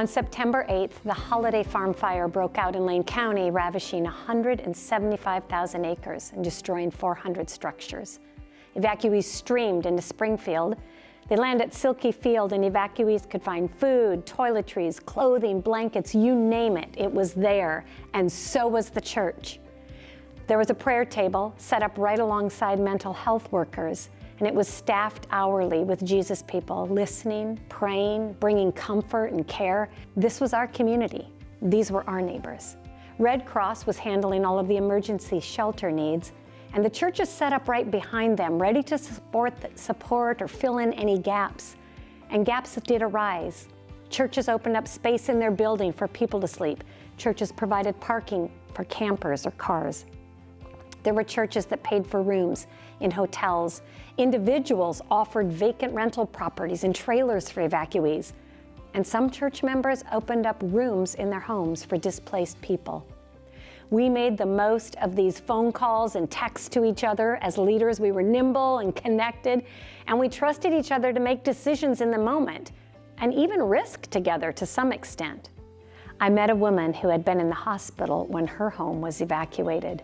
On September 8th, the Holiday Farm fire broke out in Lane County, ravaging 175,000 acres and destroying 400 structures. Evacuees streamed into Springfield. They landed at Silky Field, and evacuees could find food, toiletries, clothing, blankets, you name it. It was there, and so was the church. There was a prayer table set up right alongside mental health workers, and it was staffed hourly with Jesus people, listening, praying, bringing comfort and care. This was our community. These were our neighbors. Red Cross was handling all of the emergency shelter needs, and the church is set up right behind them, ready to support or fill in any gaps. And gaps did arise. Churches opened up space in their building for people to sleep. Churches provided parking for campers or cars. There were churches that paid for rooms in hotels. Individuals offered vacant rental properties and trailers for evacuees. And some church members opened up rooms in their homes for displaced people. We made the most of these phone calls and texts to each other. As leaders, we were nimble and connected, and we trusted each other to make decisions in the moment, and even risk together to some extent. I met a woman who had been in the hospital when her home was evacuated.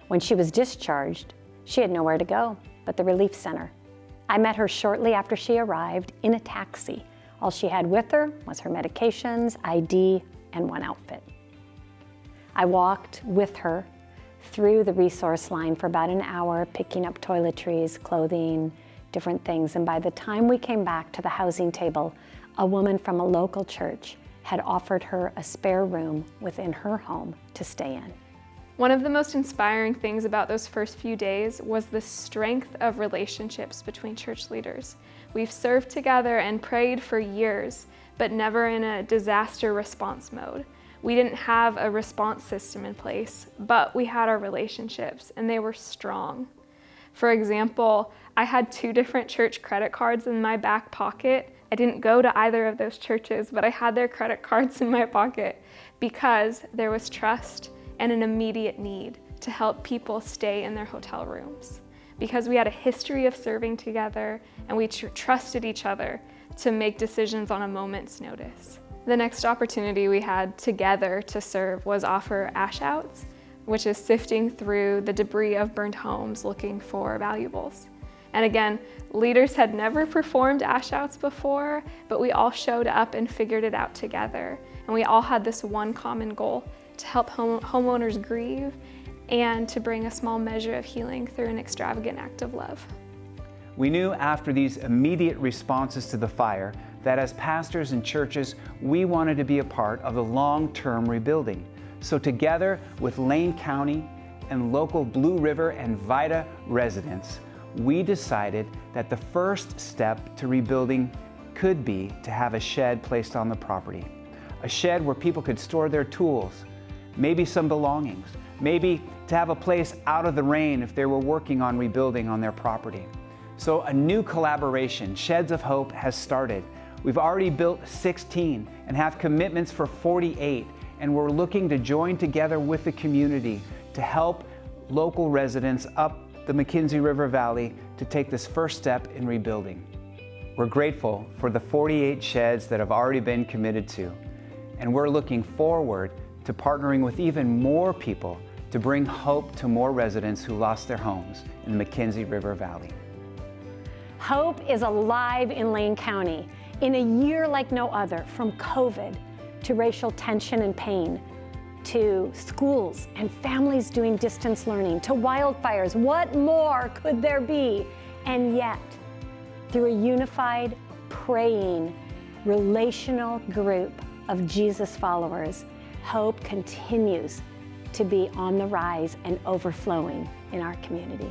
When she was discharged, she had nowhere to go but the relief center. I met her shortly after she arrived in a taxi. All she had with her was her medications, ID, and one outfit. I walked with her through the resource line for about an hour, picking up toiletries, clothing, different things. And by the time we came back to the housing table, a woman from a local church had offered her a spare room within her home to stay in. One of the most inspiring things about those first few days was the strength of relationships between church leaders. We've served together and prayed for years, but never in a disaster response mode. We didn't have a response system in place, but we had our relationships, and they were strong. For example, I had 2 different church credit cards in my back pocket. I didn't go to either of those churches, but I had their credit cards in my pocket because there was trust and an immediate need to help people stay in their hotel rooms. Because we had a history of serving together, and we trusted each other to make decisions on a moment's notice. The next opportunity we had together to serve was offer ash outs, which is sifting through the debris of burned homes looking for valuables. And again, leaders had never performed ash outs before, but we all showed up and figured it out together. And we all had this one common goal: to help homeowners grieve and to bring a small measure of healing through an extravagant act of love. We knew after these immediate responses to the fire that as pastors and churches, we wanted to be a part of the long-term rebuilding. So together with Lane County and local Blue River and Vida residents, we decided that the first step to rebuilding could be to have a shed placed on the property. A shed where people could store their tools, maybe some belongings, maybe to have a place out of the rain if they were working on rebuilding on their property. So a new collaboration, Sheds of Hope, has started. We've already built 16 and have commitments for 48, and we're looking to join together with the community to help local residents up the McKenzie River Valley to take this first step in rebuilding. We're grateful for the 48 sheds that have already been committed to, and we're looking forward to partnering with even more people to bring hope to more residents who lost their homes in the McKenzie River Valley. Hope is alive in Lane County. In a year like no other, from COVID to racial tension and pain, to schools and families doing distance learning, to wildfires, what more could there be? And yet, through a unified, praying, relational group of Jesus followers, hope continues to be on the rise and overflowing in our community.